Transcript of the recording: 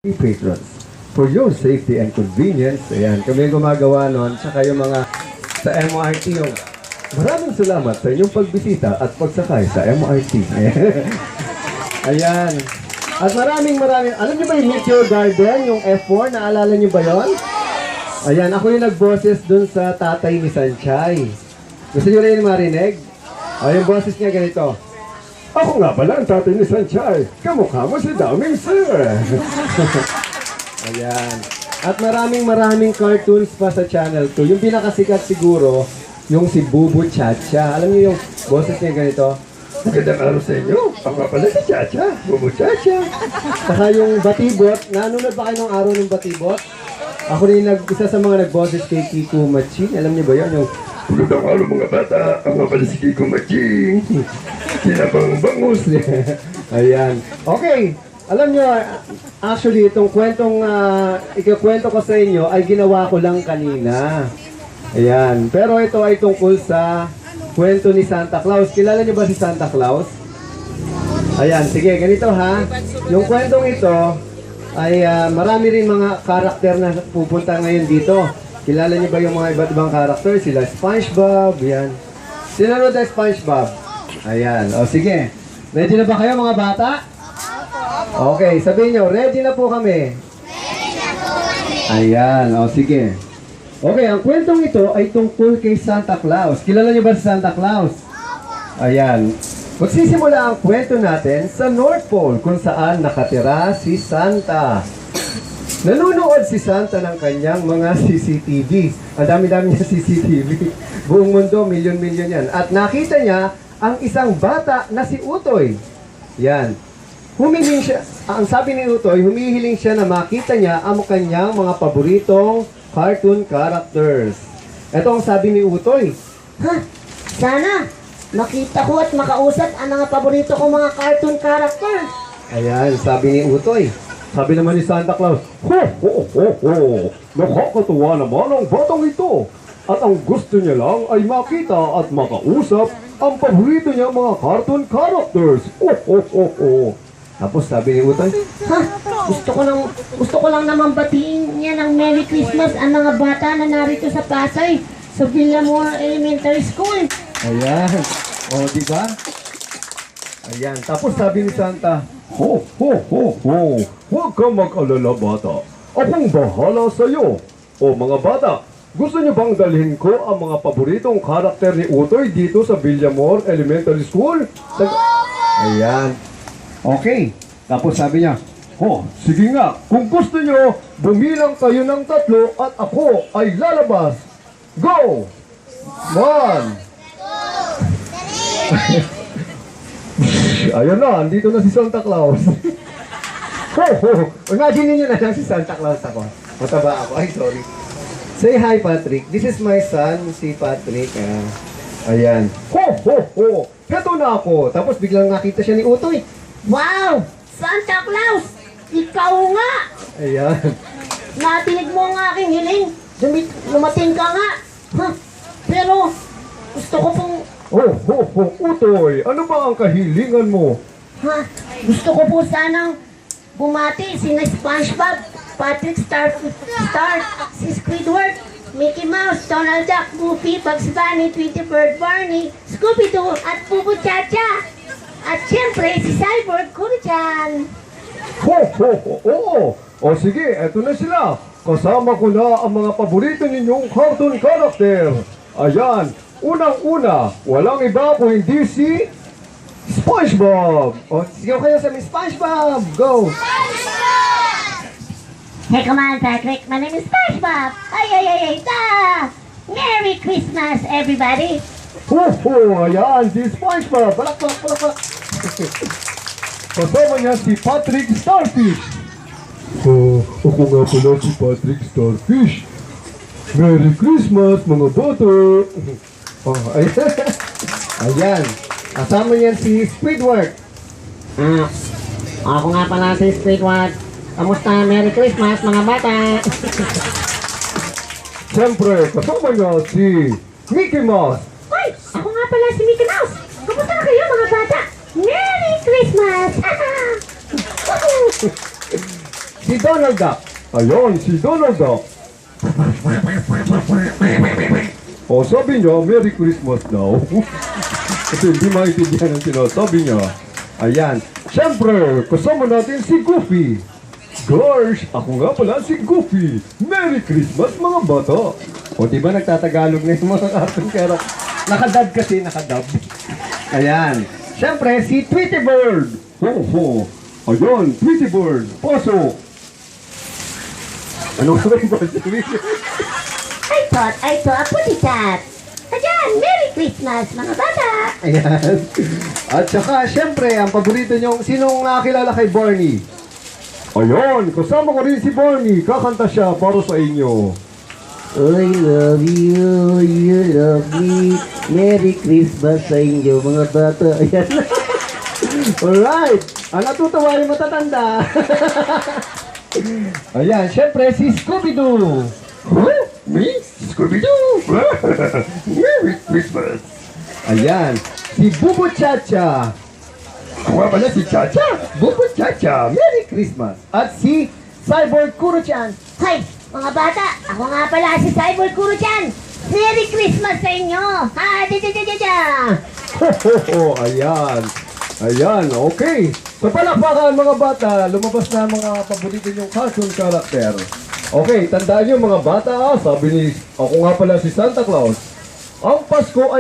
patrons. For your safety and convenience, ayan, kami gumagawa nun, tsaka yung mga sa MRT yung maraming salamat sa inyong pagbisita at pagsakay sa MRT. Ayan. At maraming, alam niyo ba yung Meteor Garden, yung F4, naalala niyo ba yon? Ayan, ako yung nagboses dun sa tatay ni Sanchay. Gusto niyo rin marinig? O, yung boses niya ganito. Ako nga pala ang tatay ni Sanchay. Kamukha mo si Daming Sir. Ayan. At maraming cartoons pa sa channel 2. Yung pinakasikat siguro, yung si Bubu Chacha. Alam niyo yung boses niya ganito? Magandang araw sa inyo. Ako nga pala si Chacha. Bubu Chacha. Saka yung Batibot. Nanonood ba kayo ng araw ng Batibot? Ako rin isa sa mga nagboses kay Kiko Maching. Alam niyo ba yan? Yung magandang araw mga bata. Ako nga pala si Kiko Maching. Sinabang bangus. Ayan. Okay. Alam nyo, actually, itong kwentong ikakwento ko sa inyo ay ginawa ko lang kanina. Ayan. Pero ito ay tungkol sa kwento ni Santa Claus. Kilala nyo ba si Santa Claus? Ayan. Sige, ganito ha. Yung kwentong ito ay marami rin mga karakter na pupunta ngayon dito. Kilala nyo ba yung mga iba't ibang karakter? Sila SpongeBob. Yan. Sinanood na SpongeBob? Ayan. O sige. Ready na ba kayo mga bata? Okay. Sabihin nyo, ready na po kami. Ready na po kami. Ayan. O sige. Okay. Ang kwentong ito ay tungkol kay Santa Claus. Kilala nyo ba si Santa Claus? Ayan. Magsisimula ang kwento natin sa North Pole kung saan nakatira si Santa. Nanunood si Santa ng kanyang mga CCTV. Ang dami-dami niya CCTV. Buong mundo, milyon-milyon yan. At nakita niya ang isang bata na si Utoy. Yan. Humiling siya, ang sabi ni Utoy, humihiling siya na makita niya ang kanyang mga paboritong cartoon characters. Ito ang sabi ni Utoy. Ha? Sana makita ko at makausap ang mga paborito kong mga cartoon characters. Ayan, sabi ni Utoy. Sabi naman ni Santa Claus, nakakatuwa naman ang batang ito. At ang gusto niya lang ay makita at makausap ang paborito niya mga cartoon characters. Tapos sabi ni Utoy, Ha? Gusto ko lang naman batiin niya ng Merry Christmas ang mga bata na narito sa Pasay sa Villamor Elementary School. ayan. O, di ba? Ayan. Tapos sabi ni Santa, huwag kang mag-alala bata. Akong bahala sa'yo. O mga bata, gusto niyo bang dalhin ko ang mga paboritong karakter ni Utoy dito sa Villamor Elementary School? Ayan. Okay. Tapos sabi niya, sige nga. Kung gusto niyo, bumilang kayo ng 3 at ako ay lalabas. Go! 1. Ayun na, andito na si Santa Claus. Imagine niyo na lang si Santa Claus ako. Mataba ako. Ay, sorry. Say hi, Patrick. This is my son, si Patrick. Ayan. Heto na ako. Tapos biglang nakita siya ni Utoy. Wow! Santa Claus! Ikaw nga! Ayan. Natinig mo ang aking hiling. Lumating ka nga. Ha? Pero gusto ko pong... Utoy, ano ba ang kahilingan mo? Ha? Gusto ko po sanang bumati sina SpongeBob, Patrick Star, si Squidward, Mickey Mouse, Donald Duck, Goofy, Bugs Bunny, Tweety Bird, Barney, Scooby-Doo, at Bubu Chacha. At siyempre, si Cyborg Kuro-chan. O sige, eto na sila. Kasama ko na ang mga paborito ninyong cartoon character. Ayan. Unang-una, walang iba kung hindi si SpongeBob. O, sigaw kayo sa SpongeBob. Go! Hey, come on, Patrick. My name is SpongeBob. Ay, ta! Merry Christmas, everybody. Ayan, si SpongeBob. Palakpak. Kasama niya si Patrick Starfish. Ako nga pala si Patrick Starfish. Merry Christmas, mga bata. Ayan. Ayan. Kasama niyan si Squidward. Ako nga pala si Squidward. Kamusta? Merry Christmas, mga bata. Siyempre, kasama niya si Mickey Mouse. Hoy! Ako nga pala si Mickey Mouse. Kamusta na kayo, mga bata? Merry Christmas! Si Donald Duck. Ayun, si Donald Duck. O sabi niya, Merry Christmas daw. Kasi hindi maintindihan ang sinasabi niya. Ayan. Siyempre, kasama natin si Goofy. Gosh, ako nga pala si Goofy. Merry Christmas mga bata. O di ba nagtatagalog na yung mga cartoon character? Nakadub kasi, nakadub. Ayan. Siyempre, si Tweety Bird. Ho, ho. Ayun, Tweety Bird. Pasok. Ano nga ba yung Tweety? I thought, put it that. Ayan, Merry Christmas, mga bata. Ayan. At saka, siyempre, ang paborito niyong, sinong nakakilala kay Barney? Ayun, kasama ko rin si Barney. Kakanta siya para sa inyo. I love you, you love me. Merry Christmas sa inyo, mga bata. Ayan. Alright. Ang natutuwa yung matatanda. Ayan, siyempre, si Scooby-Doo. Huh? Me? Scooby-Doo? Merry Christmas. Ayan, si Bubu Chacha. Ako nga pala si Chacha. Bubu Chacha. Merry Christmas. At si Cyborg Kuro-chan. Hoy, mga bata, ako nga pala si Cyborg Kuro-chan. Merry Christmas sa inyo. Ha, da-da-da-da-da. Ho, ho, ho. Ayan. Ayan, okay. Sa palakpakan mga bata, lumabas na ang mga paborito niyong cartoon character. Okay, tandaan niyo mga bata, sabi ni, ako nga pala si Santa Claus. Ang Pasko ay